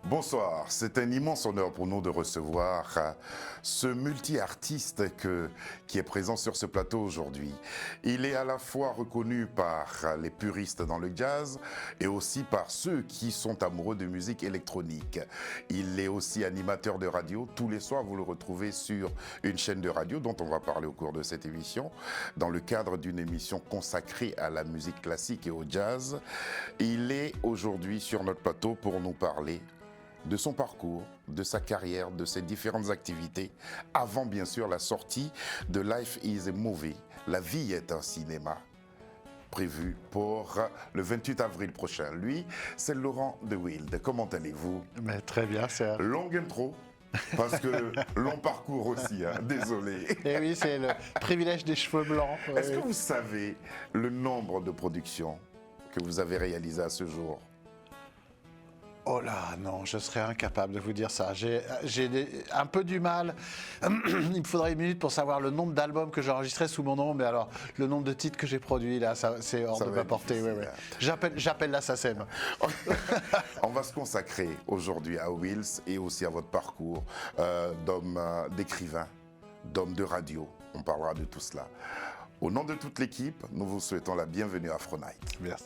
Bonsoir, c'est un immense honneur pour nous de recevoir ce multi-artiste qui est présent sur ce plateau aujourd'hui. Il est à la fois reconnu par les puristes dans le jazz et aussi par ceux qui sont amoureux de musique électronique. Il est aussi animateur de radio. Tous les soirs, vous le retrouvez sur une chaîne de radio dont on va parler au cours de cette émission, dans le cadre d'une émission consacrée à la musique classique et au jazz. Il est aujourd'hui sur notre plateau pour nous parler de son parcours, de sa carrière, de ses différentes activités, avant bien sûr la sortie de Life is a Movie, La vie est un cinéma, prévu pour le 28 avril prochain. Lui, c'est Laurent De Wilde. Comment allez-vous? Mais très bien, Serge. Longue intro, parce que long parcours aussi, hein, désolé. Et oui, c'est le privilège des cheveux blancs. Est-ce que vous savez le nombre de productions que vous avez réalisées à ce jour? Oh là, non, je serais incapable de vous dire ça. J'ai un peu du mal. Il me faudrait une minute pour savoir le nombre d'albums que j'ai enregistrés sous mon nom, mais alors le nombre de titres que j'ai produits, là, c'est hors de ma portée. Ouais, ouais. J'appelle la SACEM. On va se consacrer aujourd'hui à Wills et aussi à votre parcours d'homme d'écrivain, d'homme de radio. On parlera de tout cela. Au nom de toute l'équipe, nous vous souhaitons la bienvenue à Afro Night. Merci.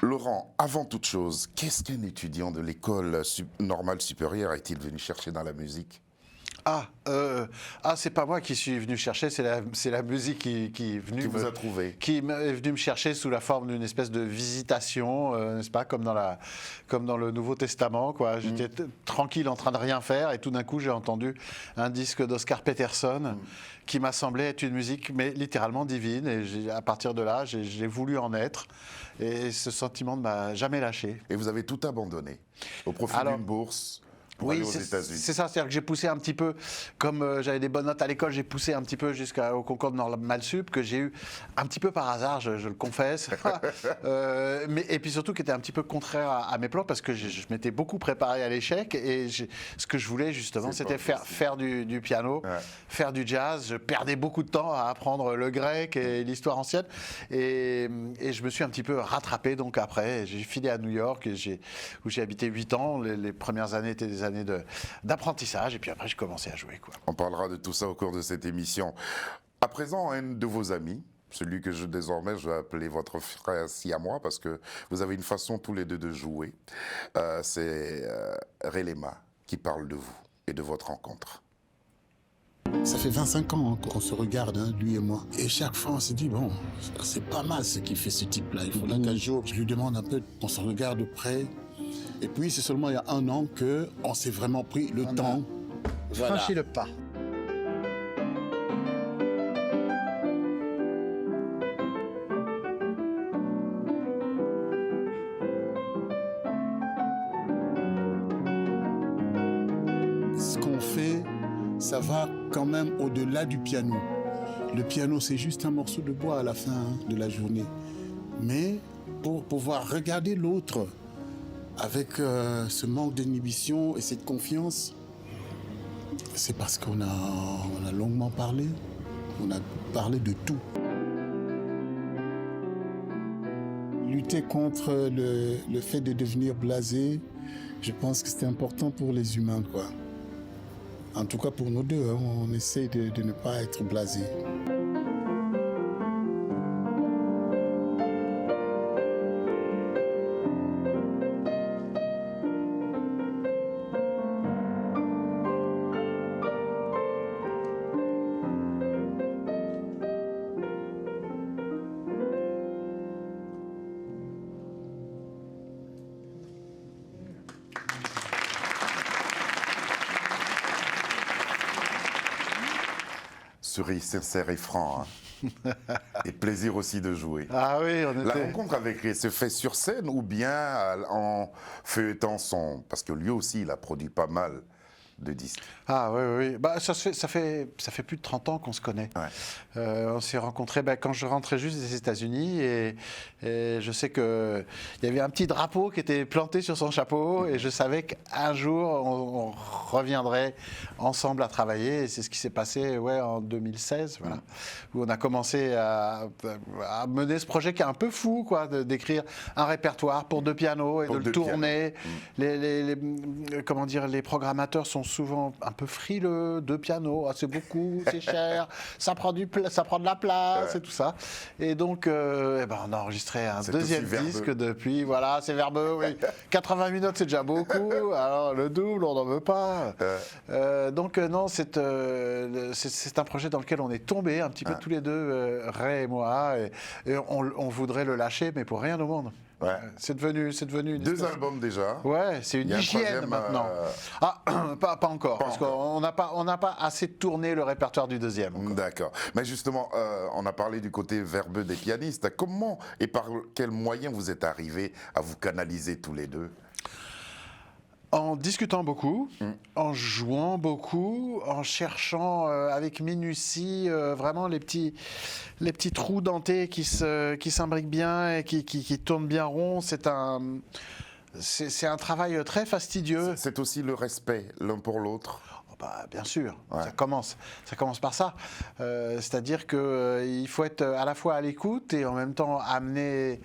Laurent, avant toute chose, qu'est-ce qu'un étudiant de l'école normale supérieure est-il venu chercher dans la musique? C'est pas moi qui suis venu chercher, c'est la musique qui est venue. Qui vous a trouvé? Qui est venue me chercher sous la forme d'une espèce de visitation, n'est-ce pas, comme dans le Nouveau Testament, quoi. J'étais tranquille en train de rien faire et tout d'un coup j'ai entendu un disque d'Oscar Peterson qui m'a semblé être une musique, mais littéralement divine. Et à partir de là, j'ai voulu en être. Et ce sentiment ne m'a jamais lâché. Et vous avez tout abandonné au profit d'une bourse? Oui, c'est ça, c'est-à-dire que j'ai poussé un petit peu, comme j'avais des bonnes notes à l'école, j'ai poussé un petit peu jusqu'au concours de Normal Sup, que j'ai eu un petit peu par hasard, je le confesse, et puis surtout qui était un petit peu contraire à mes plans, parce que je m'étais beaucoup préparé à l'échec, et ce que je voulais justement, c'était faire du piano, faire du jazz. Je perdais beaucoup de temps à apprendre le grec et l'histoire ancienne, et je me suis un petit peu rattrapé, donc après, j'ai filé à New York, où j'ai habité 8 ans, les premières années étaient des années d'apprentissage, et puis après je commençais à jouer, quoi. On parlera de tout ça au cours de cette émission. À présent, un de vos amis, celui que désormais je vais appeler votre frère siamois, parce que vous avez une façon tous les deux de jouer, c'est Relema qui parle de vous et de votre rencontre. Ça fait 25 ans qu'on se regarde, hein, lui et moi. Et chaque fois, on se dit, bon, c'est pas mal ce qu'il fait, ce type-là. Il faudra qu'un jour, je lui demande un peu, qu'on se regarde de près. Et puis, c'est seulement il y a 1 an qu'on s'est vraiment pris le temps. Voilà. Franchi le pas. Ce qu'on fait, ça va quand même au-delà du piano. Le piano, c'est juste un morceau de bois à la fin de la journée. Mais pour pouvoir regarder l'autre avec ce manque d'inhibition et cette confiance, c'est parce qu'on a longuement parlé. On a parlé de tout. Lutter contre le fait de devenir blasé, je pense que c'est important pour les humains, quoi. En tout cas pour nous deux, hein, on essaie de ne pas être blasé. Sourire sincère et franc, hein. Et plaisir aussi de jouer. Ah oui, on était... La rencontre avec Ray se fait sur scène ou bien en feuilletant son... Parce que lui aussi, il a produit pas mal de disques. Ah oui, oui. Bah, ça fait plus de 30 ans qu'on se connaît. Ouais. On s'est rencontrés quand je rentrais juste des États-Unis et je sais qu'il y avait un petit drapeau qui était planté sur son chapeau et je savais qu'un jour on reviendrait ensemble à travailler et c'est ce qui s'est passé en 2016, voilà, où on a commencé à mener ce projet qui est un peu fou, quoi, d'écrire un répertoire pour 2 pianos et de le tourner. Comment dire, les programmateurs sont souvent un peu frileux, 2 pianos, c'est beaucoup, c'est cher, ça prend de la place et tout ça. Et donc, on a enregistré un deuxième disque depuis, voilà, c'est verbeux, oui. 80 minutes, c'est déjà beaucoup, alors le double, on n'en veut pas. Donc, non, c'est un projet dans lequel on est tombé un petit peu tous les deux, Ray et moi, et on voudrait le lâcher, mais pour rien au monde. Ouais. C'est devenu une 2 albums déjà. Ouais, c'est une hygiène maintenant. Pas encore, parce qu'on n'a pas assez tourné le répertoire du deuxième. D'accord. Mais justement, on a parlé du côté verbeux des pianistes. Comment et par quels moyens vous êtes arrivés à vous canaliser tous les deux? En discutant beaucoup, en jouant beaucoup, en cherchant avec minutie vraiment les petits trous dentés qui s'imbriquent bien et qui tournent bien rond. C'est un travail très fastidieux. C'est aussi le respect l'un pour l'autre. Bien sûr, ça commence par ça. C'est-à-dire qu'il faut être à la fois à l'écoute et en même temps amener...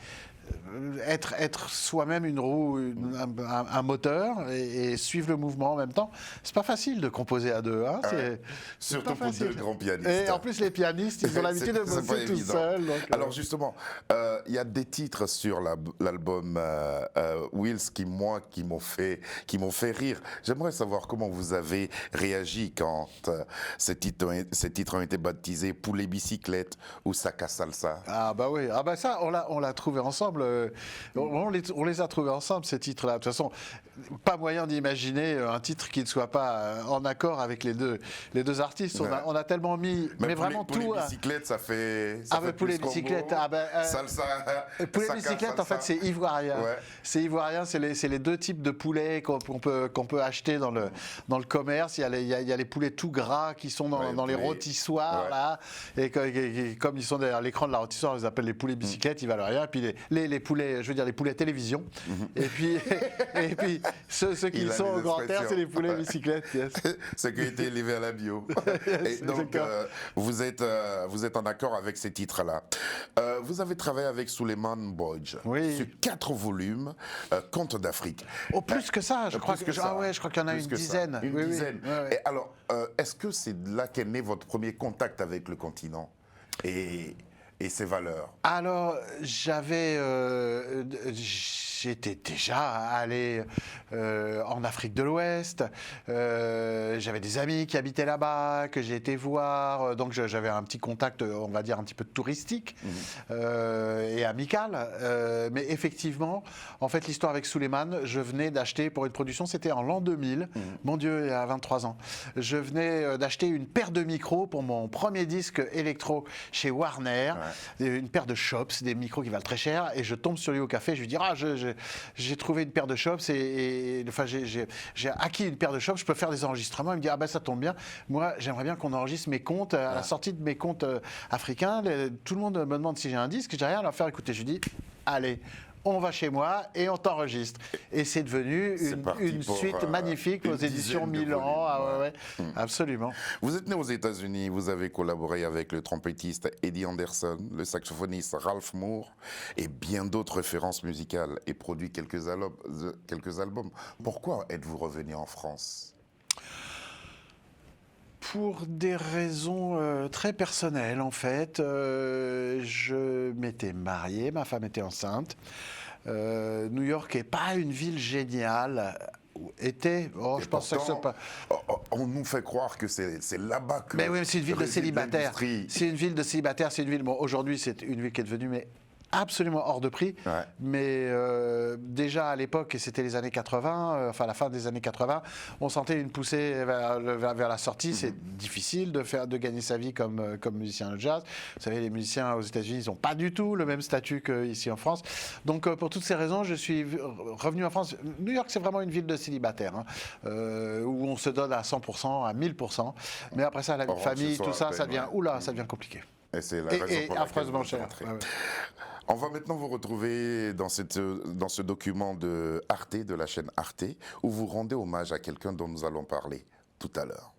Être soi-même une roue, un moteur et suivre le mouvement en même temps. C'est pas facile de composer à 2. Hein, surtout pour 2 grands pianistes. Et en plus, les pianistes, ils ont l'habitude de bosser tout seuls. Alors justement, il y a des titres sur l'album Wills qui m'ont fait rire. J'aimerais savoir comment vous avez réagi quand ces titres ont été baptisés Poulet Bicyclette ou Saka Salsa. Ah bah oui, ça, on l'a trouvé ensemble. On les a trouvés ensemble, ces titres-là. De toute façon, pas moyen d'imaginer un titre qui ne soit pas en accord avec les deux artistes. On a tellement mis, mais vraiment tout. Poulet Bicyclette, ça fait. Poulet Bicyclette. Salsa. Poulet Bicyclette, en fait, c'est ivoirien. Ouais. C'est ivoirien. C'est les 2 types de poulets qu'on peut acheter dans le commerce. Il y a les poulets tout gras qui sont dans les rôtissoirs là, et comme ils sont derrière l'écran de la rôtissoire, on les appelle les poulets bicyclettes ivoiriens. Et puis les poulets, je veux dire les poulets télévision. Et puis ceux qui sont au grand air, c'est les poulets bicyclettes. Yes. Ce qui a été élevé à la bio. Yes, et donc vous êtes en accord avec ces titres-là. Vous avez travaillé avec Suleiman Boij sur 4 volumes, Contes d'Afrique. Oh, plus que ça, je crois qu'il y en a une dizaine. Une dizaine. Ouais. Et alors, est-ce que c'est là qu'est né votre premier contact avec le continent et ses valeurs? Alors, j'étais déjà allé en Afrique de l'Ouest. J'avais des amis qui habitaient là-bas, que j'ai été voir. Donc, j'avais un petit contact, on va dire, un petit peu touristique et amical. Mais effectivement, en fait, l'histoire avec Suleiman, je venais d'acheter pour une production, c'était en l'an 2000. Mon Dieu, il y a 23 ans. Je venais d'acheter une paire de micros pour mon premier disque électro chez Warner. Ouais. Une paire de Chops, des micros qui valent très cher. Et je tombe sur lui au café, je lui dis j'ai trouvé une paire de Chops j'ai acquis une paire de Chops, je peux faire des enregistrements. Il me dit ça tombe bien, moi j'aimerais bien qu'on enregistre mes comptes à la sortie de mes comptes africains. Tout le monde me demande si j'ai un disque, j'ai rien à leur faire écouter. Je lui dis allez, on va chez moi et on t'enregistre. Et c'est devenu une suite magnifique aux éditions Milan. Absolument. Vous êtes né aux États-Unis, vous avez collaboré avec le trompettiste Eddie Anderson, le saxophoniste Ralph Moore et bien d'autres références musicales et produit quelques albums. Pourquoi êtes-vous revenu en France ? Pour des raisons très personnelles, en fait. Je m'étais marié, ma femme était enceinte. New York n'est pas une ville géniale. Je pense que c'est pas. On nous fait croire que c'est là-bas que. Mais oui, c'est une ville de célibataires. C'est une ville de célibataires. C'est une ville. Bon, aujourd'hui, c'est une ville qui est devenue absolument hors de prix, Ouais. mais déjà à l'époque, et c'était les années 80, enfin la fin des années 80, on sentait une poussée vers la sortie. C'est difficile de gagner sa vie comme musicien de jazz. Vous savez, les musiciens aux États-Unis, ils n'ont pas du tout le même statut qu'ici en France. Donc pour toutes ces raisons, je suis revenu en France. New York, c'est vraiment une ville de célibataires, hein, où on se donne à 100%, à 1000%. Mais après ça, la vie de famille, tout ça, ça devient, ça devient compliqué. Et c'est la raison pour laquelle affreusement vous êtes cher. rentré. Ouais, ouais. On va maintenant vous retrouver dans ce document de Arte, de la chaîne Arte, où vous rendez hommage à quelqu'un dont nous allons parler tout à l'heure.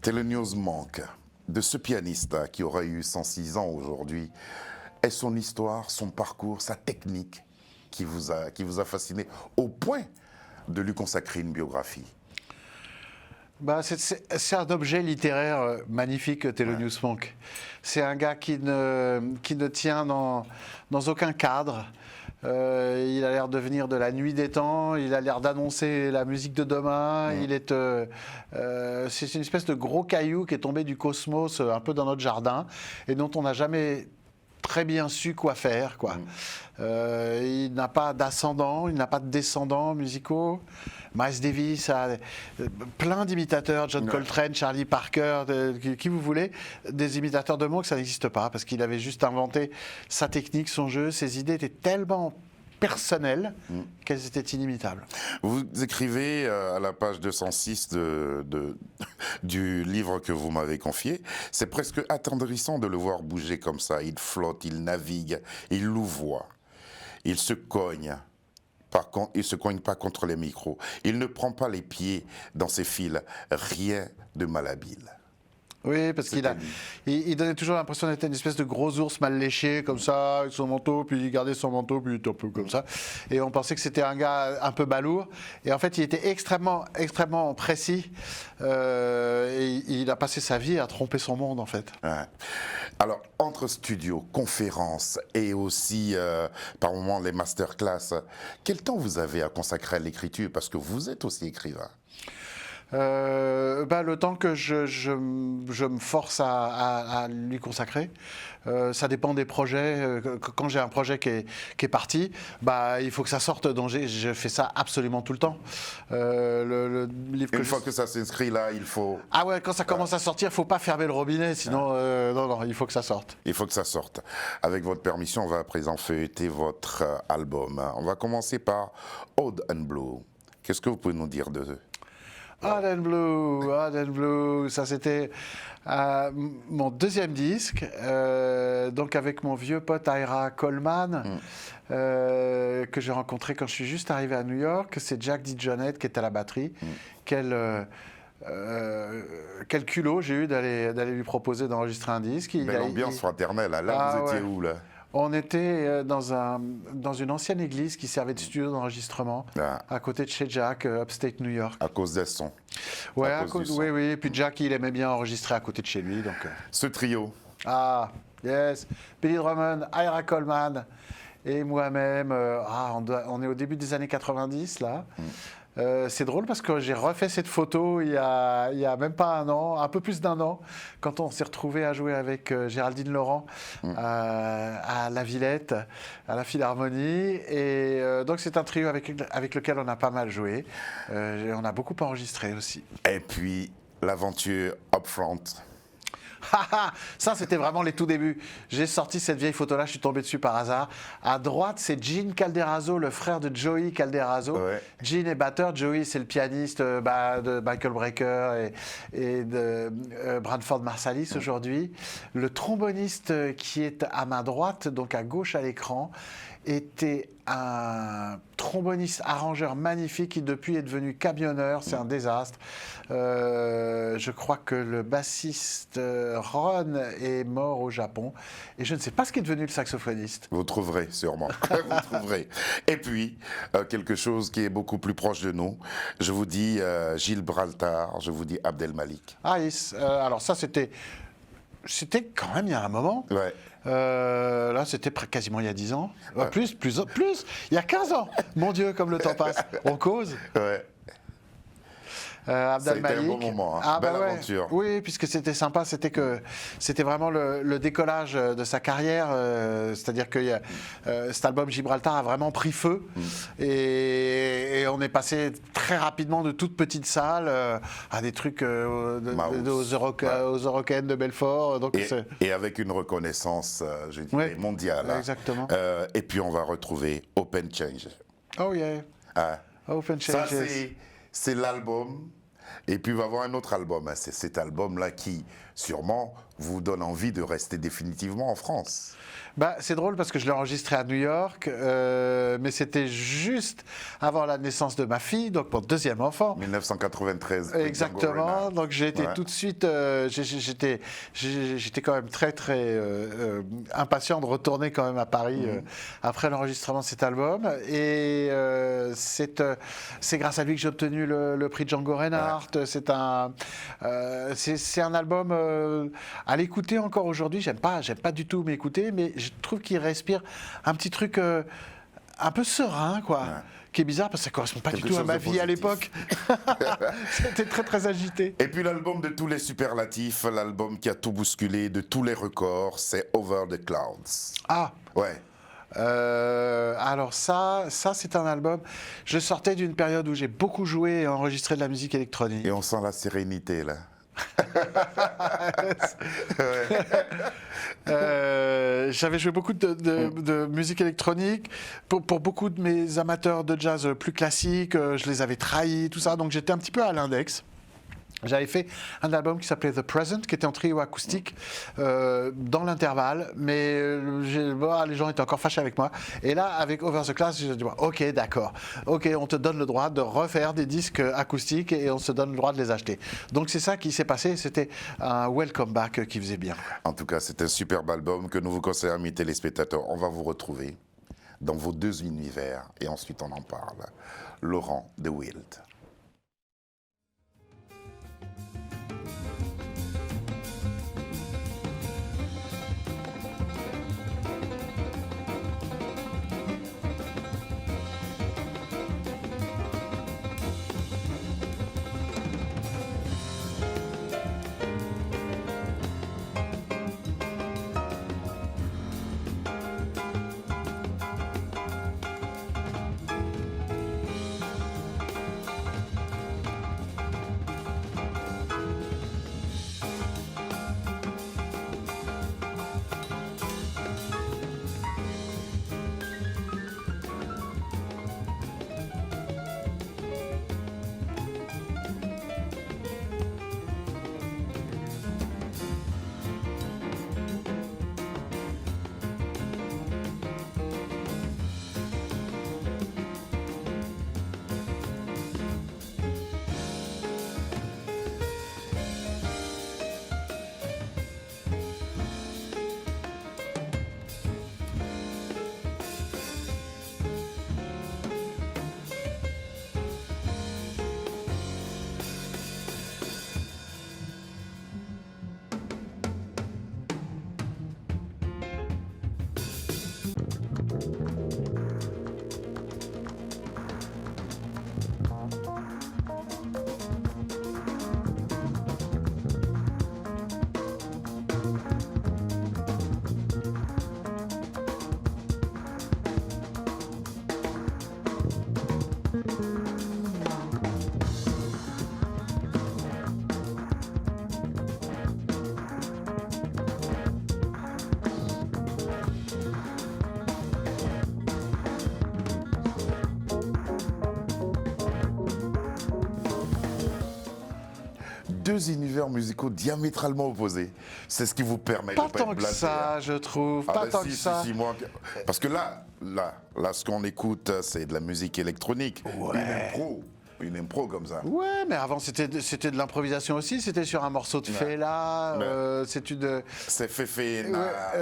Thelonious Monk, de ce pianiste qui aurait eu 106 ans aujourd'hui, est son histoire, son parcours, sa technique qui vous a fasciné au point de lui consacrer une biographie? C'est un objet littéraire magnifique, Thelonious Monk. C'est un gars qui ne tient dans aucun cadre. Il a l'air de venir de la nuit des temps, il a l'air d'annoncer la musique de demain. C'est une espèce de gros caillou qui est tombé du cosmos un peu dans notre jardin et dont on n'a jamais très bien su quoi faire, quoi. Il n'a pas d'ascendant, il n'a pas de descendants musicaux. Miles Davis a plein d'imitateurs, John Coltrane, Charlie Parker, qui vous voulez, des imitateurs de Monk, ça n'existe pas, parce qu'il avait juste inventé sa technique, son jeu, ses idées étaient tellement personnelles qu'elles étaient inimitables. Vous écrivez à la page 206 du livre que vous m'avez confié, c'est presque attendrissant de le voir bouger comme ça. Il flotte, il navigue, il louvoie, il se cogne. Par contre, il ne se cogne pas contre les micros. Il ne prend pas les pieds dans ses fils. Rien de malhabile. Oui, parce il donnait toujours l'impression d'être une espèce de gros ours mal léché, comme ça, avec son manteau, puis il gardait son manteau, puis il était un peu comme ça. Et on pensait que c'était un gars un peu balourd. Et en fait, il était extrêmement, extrêmement précis. Et il a passé sa vie à tromper son monde, en fait. Ouais. Alors, entre studio, conférences et aussi, par moments, les masterclass, quel temps vous avez à consacrer à l'écriture? Parce que vous êtes aussi écrivain. Le temps que je me force à lui consacrer. Ça dépend des projets. Quand j'ai un projet qui est parti, il faut que ça sorte. Donc je fais ça absolument tout le temps. Le livre Une fois que ça s'inscrit là, il faut... Ah ouais, quand ça commence à sortir, il ne faut pas fermer le robinet, sinon non, il faut que ça sorte. Il faut que ça sorte. Avec votre permission, on va à présent feuilleter votre album. On va commencer par Oud and Blue. Qu'est-ce que vous pouvez nous dire de eux? Oud and Blue, ça c'était mon deuxième disque, donc avec mon vieux pote Ira Coleman, que j'ai rencontré quand je suis juste arrivé à New York. C'est Jack DeJohnette qui est à la batterie. Quel culot j'ai eu d'aller lui proposer d'enregistrer un disque. Belle ambiance fraternelle, là vous étiez où là? On était dans une ancienne église qui servait de studio d'enregistrement, à côté de chez Jack, upstate New York. À cause des sons. Ouais, oui. Et puis Jack, il aimait bien enregistrer à côté de chez lui. Donc, Ce trio. Ah, yes. Billy Drummond, Ira Coleman et moi-même. On est au début des années 90, là. C'est drôle parce que j'ai refait cette photo il y a même pas un an, un peu plus d'un an, quand on s'est retrouvé à jouer avec Géraldine Laurent à la Villette, à la Philharmonie. Et donc c'est un trio avec lequel on a pas mal joué. On a beaucoup enregistré aussi. Et puis l'aventure Upfront. Ça, c'était vraiment les tout débuts. J'ai sorti cette vieille photo-là, je suis tombé dessus par hasard. À droite, c'est Gene Calderazzo, le frère de Joey Calderazzo. Ouais. Gene est batteur, Joey, c'est le pianiste de Michael Brecker et de Branford Marsalis aujourd'hui. Le tromboniste qui est à ma droite, donc à gauche à l'écran, était un tromboniste arrangeur magnifique qui depuis est devenu camionneur, c'est un désastre. Je crois que le bassiste Ron est mort au Japon et je ne sais pas ce qu'est devenu le saxophoniste. Vous trouverez sûrement, vous trouverez. Et puis, quelque chose qui est beaucoup plus proche de nous, je vous dis Gibraltar, je vous dis Abdel Malik. Ah yes, alors ça c'était quand même il y a un moment. Ouais. Là, c'était quasiment il y a 10 ans. Ouais. Plus, il y a 15 ans. Mon Dieu, comme le temps passe. On cause. Ouais. Abdel Malik. C'était un bon moment, hein. Belle aventure. Oui, puisque c'était sympa, c'était vraiment le décollage de sa carrière. C'est-à-dire que cet album Gibraltar a vraiment pris feu. Et on est passé très rapidement de toutes petites salles à des trucs aux Eurocaines de Belfort. Donc et avec une reconnaissance je dirais, mondiale. Exactement. Et puis on va retrouver Open Change. Oh yeah. Open Change. Ça, c'est l'album. Et puis, il va y avoir un autre album. C'est cet album-là qui, sûrement, vous donne envie de rester définitivement en France. C'est drôle parce que je l'ai enregistré à New York, mais c'était juste avant la naissance de ma fille, donc mon deuxième enfant. 1993. Exactement. Donc j'ai été tout de suite, j'étais quand même très très impatient de retourner quand même à Paris après l'enregistrement de cet album. Et c'est grâce à lui que j'ai obtenu le prix Django Reinhardt. Ouais. C'est un album à l'écouter encore aujourd'hui. J'aime pas du tout m'écouter, mais je trouve qu'il respire un petit truc un peu serein, quoi. Ouais. Qui est bizarre parce que ça ne correspond pas du tout à ma vie à l'époque. C'était très très agité. Et puis l'album de tous les superlatifs, l'album qui a tout bousculé, de tous les records, c'est Over the Clouds. Ah ouais. Alors ça c'est un album. Je sortais d'une période où j'ai beaucoup joué et enregistré de la musique électronique. Et on sent la sérénité là. J'avais joué beaucoup de musique électronique pour beaucoup de mes amateurs de jazz plus classiques, je les avais trahis, tout ça, donc j'étais un petit peu à l'index. J'avais fait un album qui s'appelait The Present, qui était en trio acoustique dans l'intervalle, mais les gens étaient encore fâchés avec moi. Et là, avec Over the Clouds, j'ai dit ok, d'accord, ok, on te donne le droit de refaire des disques acoustiques et on se donne le droit de les acheter. Donc c'est ça qui s'est passé, c'était un welcome back qui faisait bien. En tout cas, c'est un superbe album que nous vous conseillons, amis téléspectateurs. On va vous retrouver dans vos deux univers et ensuite on en parle. Laurent de Wild. deux univers musicaux diamétralement opposés. C'est ce qui vous permet Pas de pas tant être que blasé. ça, je trouve. Ah Pas ben tant si, que si, ça. si, moi, parce que là, ce qu'on écoute, c'est de la musique électronique. Une impro comme ça. Ouais, mais avant c'était de l'improvisation aussi. C'était sur un morceau de Fela. C'est une. C'est Féfé,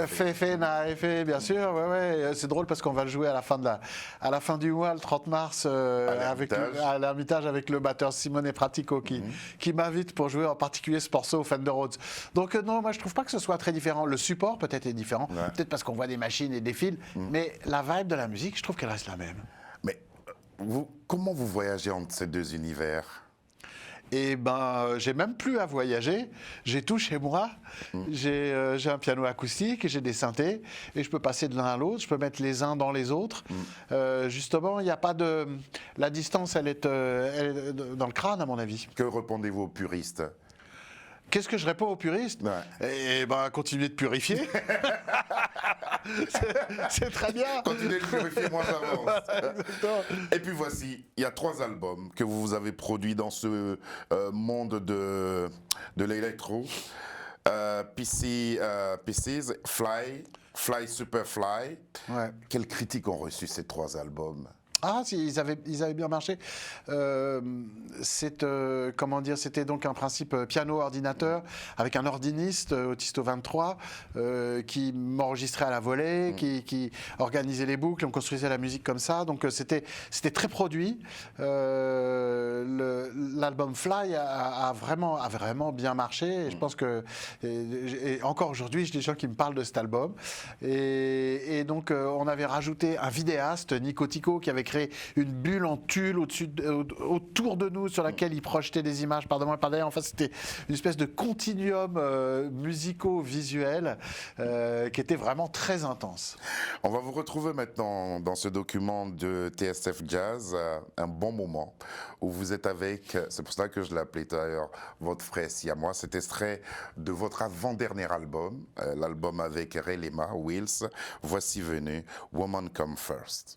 Féfé, bien sûr. Ouais. C'est drôle parce qu'on va le jouer à la fin du mois, le 30 mars, à l'Ermitage avec le batteur Simone Pratico qui m'invite pour jouer en particulier ce morceau au Fender Rhodes. Donc non, moi je trouve pas que ce soit très différent. Le support peut-être est différent, peut-être parce qu'on voit des machines et des fils, mais la vibe de la musique, je trouve qu'elle reste la même. Mais comment vous voyagez entre ces deux univers? Et j'ai même plus à voyager, j'ai tout chez moi, j'ai un piano acoustique, j'ai des synthés, et je peux passer de l'un à l'autre, je peux mettre les uns dans les autres. Justement, il n'y a pas de... La distance, elle est dans le crâne, à mon avis. Que répondez-vous aux puristes? Qu'est-ce que je réponds aux puristes? Continuez de purifier. c'est très bien. Continuez de purifier, moi j'avance. Et puis voici, il y a 3 albums que vous avez produits dans ce monde de l'électro. Pieces, Fly Super Fly. Ouais. Quelles critiques ont reçu ces 3 albums? Ah, si, ils avaient bien marché. C'était donc un principe piano-ordinateur avec un ordiniste, Autisto 23, qui m'enregistrait à la volée, qui organisait les boucles, on construisait la musique comme ça. Donc c'était très produit. L'album Fly a vraiment bien marché. Et je pense que et encore aujourd'hui, j'ai des gens qui me parlent de cet album. Et donc on avait rajouté un vidéaste, Nico Tico, qui avait créé une bulle en tulle autour de nous sur laquelle il projetait des images par devant et par derrière. Enfin, c'était une espèce de continuum musico-visuel qui était vraiment très intense. On va vous retrouver maintenant dans ce document de TSF Jazz, un bon moment où vous êtes avec, c'est pour ça que je l'ai appelé d'ailleurs, votre frère Siamois. C'est extrait de votre avant-dernier album, l'album avec Ray Lema, Wills. Voici venu Woman Come First.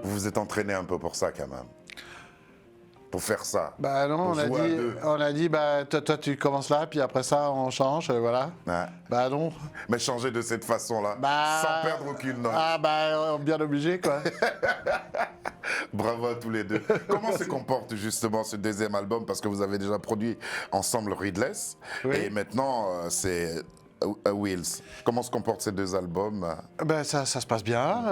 Vous vous êtes entraîné un peu pour ça quand même. Pour faire ça. Bah non, on a dit toi tu commences là, puis après ça on change, voilà. Ouais. Bah non. Mais changer de cette façon-là, sans perdre aucune note. Ah bien obligé quoi. Bravo à tous les deux. Comment se comporte justement ce deuxième album? Parce que vous avez déjà produit ensemble Reedless, et maintenant c'est Wills. Comment se comportent ces 2 albums? Ça se passe bien.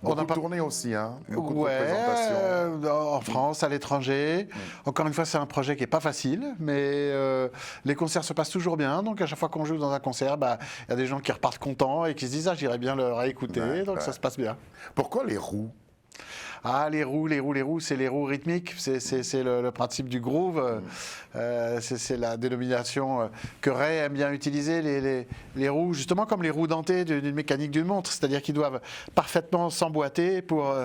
Beaucoup de tournées aussi, hein? Beaucoup de représentations. En France, à l'étranger. Encore une fois, c'est un projet qui n'est pas facile, mais les concerts se passent toujours bien. Donc à chaque fois qu'on joue dans un concert, y a des gens qui repartent contents et qui se disent j'irais bien le réécouter. Donc ça se passe bien. Pourquoi les roues? Ah, les roues, c'est les roues rythmiques, c'est le principe du groove, c'est la dénomination que Ray aime bien utiliser, les roues, justement comme les roues dentées d'une mécanique d'une montre, c'est-à-dire qu'ils doivent parfaitement s'emboîter pour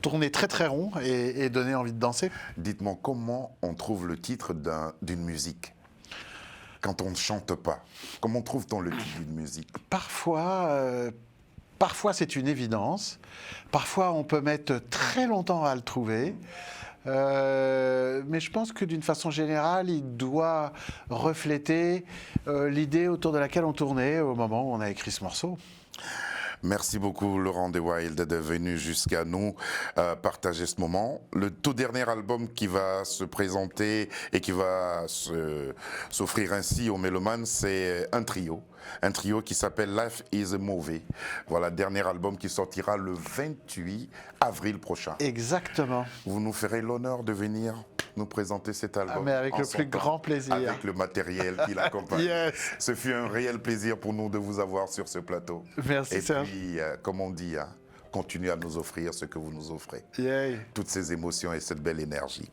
tourner très très rond et donner envie de danser. Dites-moi, comment on trouve le titre d'une musique quand on ne chante pas? Comment trouve-t-on le titre d'une musique? Parfois c'est une évidence, parfois on peut mettre très longtemps à le trouver. Mais je pense que d'une façon générale, il doit refléter l'idée autour de laquelle on tournait au moment où on a écrit ce morceau. Merci beaucoup Laurent De Wilde d'être venu jusqu'à nous partager ce moment. Le tout dernier album qui va se présenter et qui va s'offrir ainsi aux mélomanes, c'est un trio qui s'appelle Life is a Movie. Voilà, dernier album qui sortira le 28 avril prochain. Exactement. Vous nous ferez l'honneur de venir nous présenter cet album. Mais avec le plus grand plaisir. Avec le matériel qui l'accompagne. Yes. Ce fut un réel plaisir pour nous de vous avoir sur ce plateau. Merci Serge. Et puis, comme on dit, continuez à nous offrir ce que vous nous offrez. Yay. Toutes ces émotions et cette belle énergie.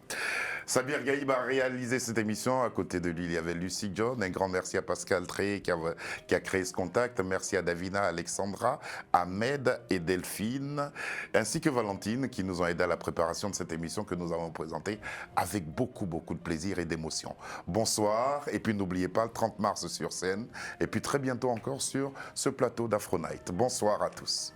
Samir Gaïb a réalisé cette émission. À côté de lui, il y avait Lucie John. Un grand merci à Pascal Tré qui a créé ce contact. Merci à Davina, Alexandra, Ahmed et Delphine, ainsi que Valentine qui nous ont aidés à la préparation de cette émission que nous avons présentée avec beaucoup, beaucoup de plaisir et d'émotion. Bonsoir. Et puis n'oubliez pas, le 30 mars sur scène. Et puis très bientôt encore sur ce plateau d'Afro Night. Bonsoir à tous.